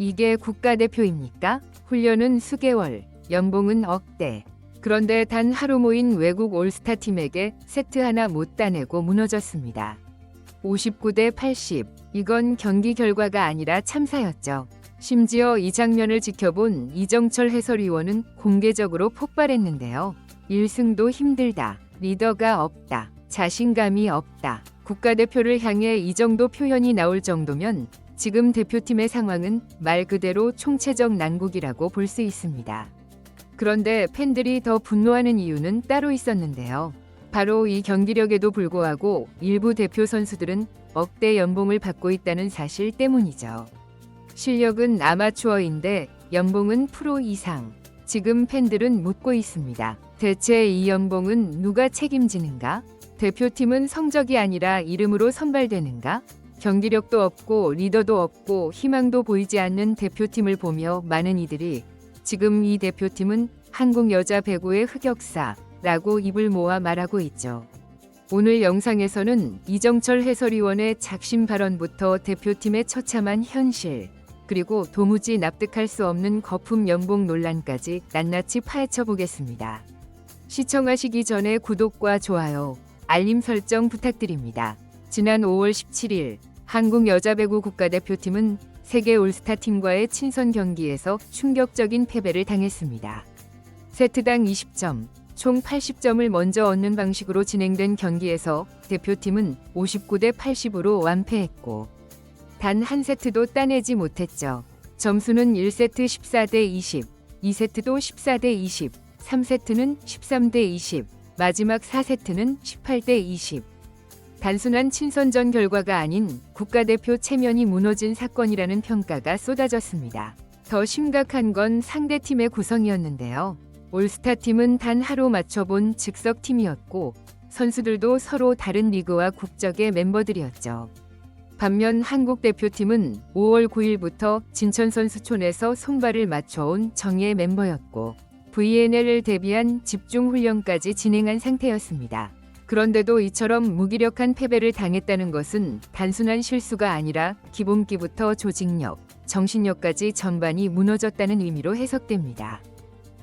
이게 국가대표입니까? 훈련은 수개월, 연봉은 억대. 그런데 단 하루 모인 외국 올스타 팀에게 세트 하나 못 따내고 무너졌습니다. 59대 80. 이건 경기 결과가 아니라 참사였죠. 심지어 이 장면을 지켜본 이정철 해설위원은 공개적으로 폭발했는데요. 1승도 힘들다. 리더가 없다. 자신감이 없다. 국가대표를 향해 이 정도 표현이 나올 정도면 지금 대표팀의 상황은 말 그대로 총체적 난국이라고 볼 수 있습니다. 그런데 팬들이 더 분노하는 이유는 따로 있었는데요. 바로 이 경기력에도 불구하고 일부 대표 선수들은 억대 연봉을 받고 있다는 사실 때문이죠. 실력은 아마추어인데 연봉은 프로 이상. 지금 팬들은 묻고 있습니다. 대체 이 연봉은 누가 책임지는가? 대표팀은 성적이 아니라 이름으로 선발되는가? 경기력도 없고 리더도 없고 희망도 보이지 않는 대표팀을 보며 많은 이들이 지금 이 대표팀은 한국 여자 배구의 흑역사라고 입을 모아 말하고 있죠. 오늘 영상에서는 이정철 해설위원의 작심 발언부터 대표팀의 처참한 현실, 그리고 도무지 납득할 수 없는 거품 연봉 논란까지 낱낱이 파헤쳐 보겠습니다. 시청하시기 전에 구독과 좋아요, 알림 설정 부탁드립니다. 지난 5월 17일 한국 여자배구 국가대표팀은 세계 올스타팀과의 친선 경기에서 충격적인 패배를 당했습니다. 세트당 20점, 총 80점을 먼저 얻는 방식으로 진행된 경기에서 대표팀은 59대 80으로 완패했고 단 한 세트도 따내지 못했죠. 점수는 1세트 14대 20, 2세트도 14대 20, 3세트는 13대 20, 마지막 4세트는 18대 20. 단순한 친선전 결과가 아닌 국가대표 체면이 무너진 사건이라는 평가가 쏟아졌습니다. 더 심각한 건 상대팀의 구성이었는데요. 올스타팀은 단 하루 맞춰본 즉석팀이었고 선수들도 서로 다른 리그와 국적의 멤버들이었죠. 반면 한국 대표팀은 5월 9일부터 진천선수촌에서 손발을 맞춰온 정예 멤버였고 VNL을 대비한 집중훈련까지 진행한 상태였습니다. 그런데도 이처럼 무기력한 패배를 당했다는 것은 단순한 실수가 아니라 기본기부터 조직력, 정신력까지 전반이 무너졌다는 의미로 해석됩니다.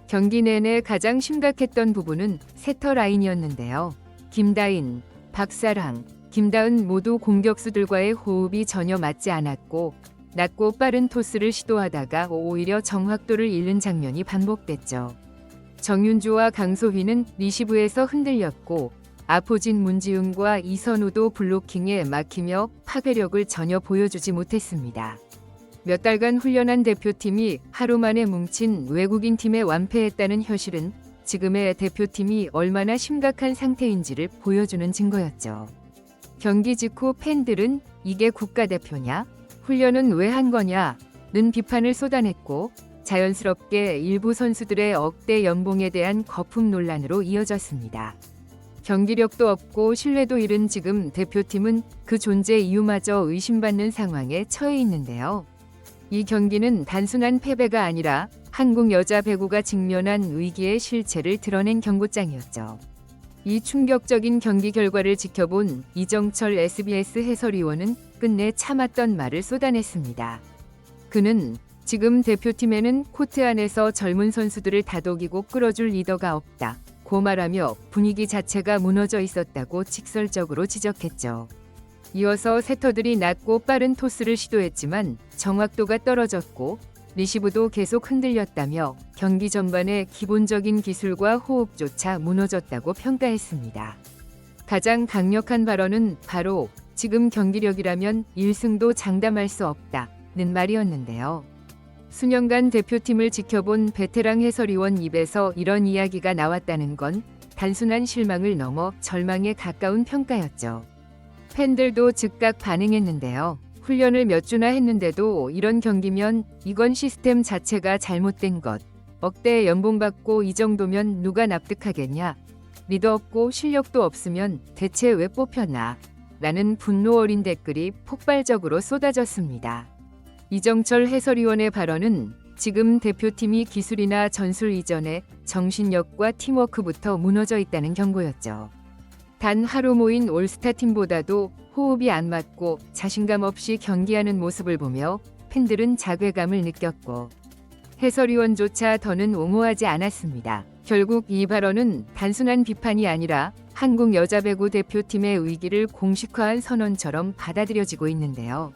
경기 내내 가장 심각했던 부분은 세터 라인이었는데요. 김다인, 박사랑, 김다은 모두 공격수들과의 호흡이 전혀 맞지 않았고 낮고 빠른 토스를 시도하다가 오히려 정확도를 잃는 장면이 반복됐죠. 정윤주와 강소희는 리시브에서 흔들렸고 아포진 문지훈과 이선우도 블로킹에 막히며 파괴력을 전혀 보여주지 못했습니다. 몇 달간 훈련한 대표팀이 하루 만에 뭉친 외국인 팀에 완패했다는 현실은 지금의 대표팀이 얼마나 심각한 상태인지를 보여주는 증거였죠. 경기 직후 팬들은 이게 국가대표냐? 훈련은 왜 한 거냐? 는 비판을 쏟아냈고 자연스럽게 일부 선수들의 억대 연봉에 대한 거품 논란으로 이어졌습니다. 경기력도 없고 신뢰도 잃은 지금 대표팀은 그 존재 이유마저 의심받는 상황에 처해 있는데요. 이 경기는 단순한 패배가 아니라 한국 여자 배구가 직면한 위기의 실체를 드러낸 경고장이었죠. 이 충격적인 경기 결과를 지켜본 이정철 SBS 해설위원은 끝내 참았던 말을 쏟아냈습니다. 그는 지금 대표팀에는 코트 안에서 젊은 선수들을 다독이고 끌어줄 리더가 없다 고 말하며 분위기 자체가 무너져 있었다고 직설적으로 지적했죠. 이어서 세터들이 낮고 빠른 토스를 시도했지만 정확도가 떨어졌고 리시브도 계속 흔들렸다며 경기 전반의 기본적인 기술과 호흡조차 무너졌다고 평가했습니다. 가장 강력한 발언은 바로 지금 경기력이라면 1승도 장담할 수 없다는 말이었는데요. 수년간 대표팀을 지켜본 베테랑 해설위원 입에서 이런 이야기가 나왔다는 건 단순한 실망을 넘어 절망에 가까운 평가였죠. 팬들도 즉각 반응했는데요. 훈련을 몇 주나 했는데도 이런 경기면 이건 시스템 자체가 잘못된 것. 억대 연봉 받고 이 정도면 누가 납득하겠냐. 리더 없고 실력도 없으면 대체 왜 뽑혔나. 라는 분노 어린 댓글이 폭발적으로 쏟아졌습니다. 이정철 해설위원의 발언은 지금 대표팀이 기술이나 전술 이전에 정신력과 팀워크부터 무너져 있다는 경고였죠. 단 하루 모인 올스타팀보다도 호흡이 안 맞고 자신감 없이 경기하는 모습을 보며 팬들은 자괴감을 느꼈고 해설위원조차 더는 옹호하지 않았습니다. 결국 이 발언은 단순한 비판이 아니라 한국 여자 배구 대표팀의 위기를 공식화한 선언처럼 받아들여지고 있는데요.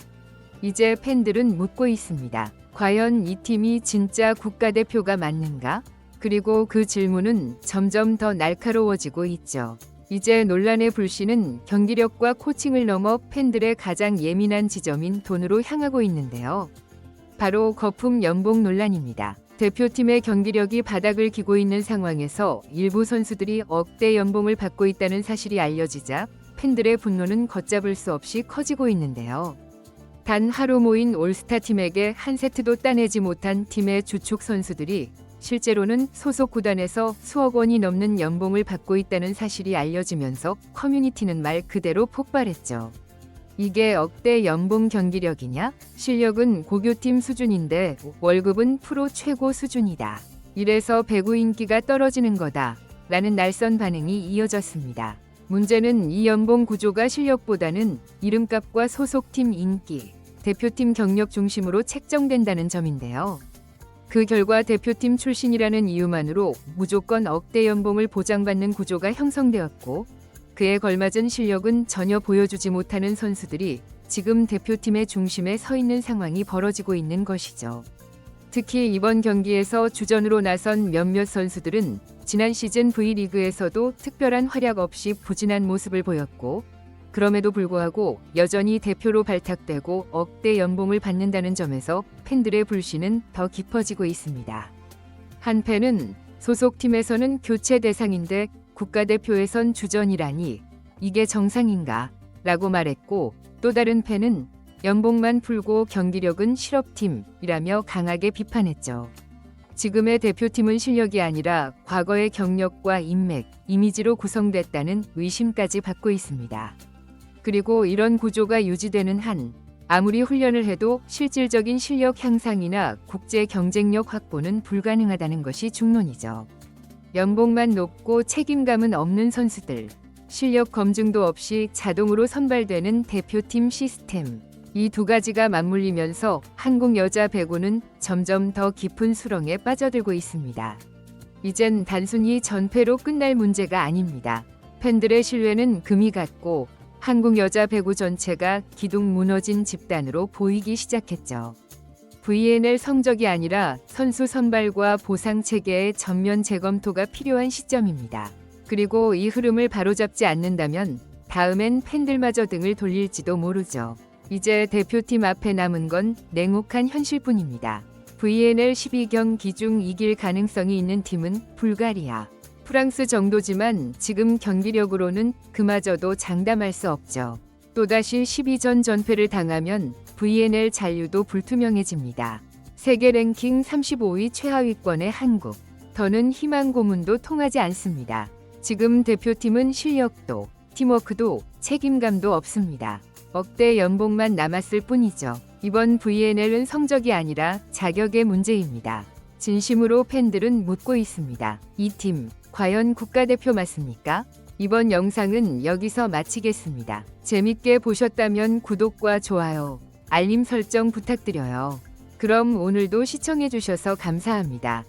이제 팬들은 묻고 있습니다. 과연 이 팀이 진짜 국가대표가 맞는가? 그리고 그 질문은 점점 더 날카로워지고 있죠. 이제 논란의 불씨는 경기력과 코칭을 넘어 팬들의 가장 예민한 지점인 돈으로 향하고 있는데요. 바로 거품 연봉 논란입니다. 대표팀의 경기력이 바닥을 기고 있는 상황에서 일부 선수들이 억대 연봉을 받고 있다는 사실이 알려지자 팬들의 분노는 걷잡을 수 없이 커지고 있는데요. 단 하루 모인 올스타 팀에게 한 세트도 따내지 못한 팀의 주축 선수들이 실제로는 소속 구단에서 수억 원이 넘는 연봉을 받고 있다는 사실이 알려지면서 커뮤니티는 말 그대로 폭발했죠. 이게 억대 연봉 경기력이냐? 실력은 고교팀 수준인데 월급은 프로 최고 수준이다. 이래서 배구 인기가 떨어지는 거다. 라는 날선 반응이 이어졌습니다. 문제는 이 연봉 구조가 실력보다는 이름값과 소속팀 인기, 대표팀 경력 중심으로 책정된다는 점인데요. 그 결과 대표팀 출신이라는 이유만으로 무조건 억대 연봉을 보장받는 구조가 형성되었고 그에 걸맞은 실력은 전혀 보여주지 못하는 선수들이 지금 대표팀의 중심에 서 있는 상황이 벌어지고 있는 것이죠. 특히 이번 경기에서 주전으로 나선 몇몇 선수들은 지난 시즌 V리그에서도 특별한 활약 없이 부진한 모습을 보였고 그럼에도 불구하고 여전히 대표로 발탁되고 억대 연봉을 받는다는 점에서 팬들의 불씨는 더 깊어지고 있습니다. 한 팬은 소속팀에서는 교체 대상인데 국가대표에선 주전이라니 이게 정상인가? 라고 말했고 또 다른 팬은 연봉만 풀고 경기력은 실업팀이라며 강하게 비판했죠. 지금의 대표팀은 실력이 아니라 과거의 경력과 인맥, 이미지로 구성됐다는 의심까지 받고 있습니다. 그리고 이런 구조가 유지되는 한 아무리 훈련을 해도 실질적인 실력 향상이나 국제 경쟁력 확보는 불가능하다는 것이 중론이죠. 연봉만 높고 책임감은 없는 선수들, 실력 검증도 없이 자동으로 선발되는 대표팀 시스템, 이 두 가지가 맞물리면서 한국 여자 배구는 점점 더 깊은 수렁에 빠져들고 있습니다. 이젠 단순히 전패로 끝날 문제가 아닙니다. 팬들의 신뢰는 금이 갔고 한국 여자 배구 전체가 기둥 무너진 집단으로 보이기 시작했죠. VNL 성적이 아니라 선수 선발과 보상 체계의 전면 재검토가 필요한 시점입니다. 그리고 이 흐름을 바로잡지 않는다면 다음엔 팬들마저 등을 돌릴지도 모르죠. 이제 대표팀 앞에 남은 건 냉혹한 현실뿐입니다. VNL 12경기 중 이길 가능성이 있는 팀은 불가리아, 프랑스 정도지만 지금 경기력으로는 그마저도 장담할 수 없죠. 또다시 12전 전패를 당하면 VNL 잔류도 불투명해집니다. 세계 랭킹 35위 최하위권의 한국, 더는 희망 고문도 통하지 않습니다. 지금 대표팀은 실력도, 팀워크도, 책임감도 없습니다. 억대 연봉만 남았을 뿐이죠. 이번 VNL은 성적이 아니라 자격의 문제입니다. 진심으로 팬들은 묻고 있습니다. 이 팀, 과연 국가대표 맞습니까? 이번 영상은 여기서 마치겠습니다. 재밌게 보셨다면 구독과 좋아요, 알림 설정 부탁드려요. 그럼 오늘도 시청해주셔서 감사합니다.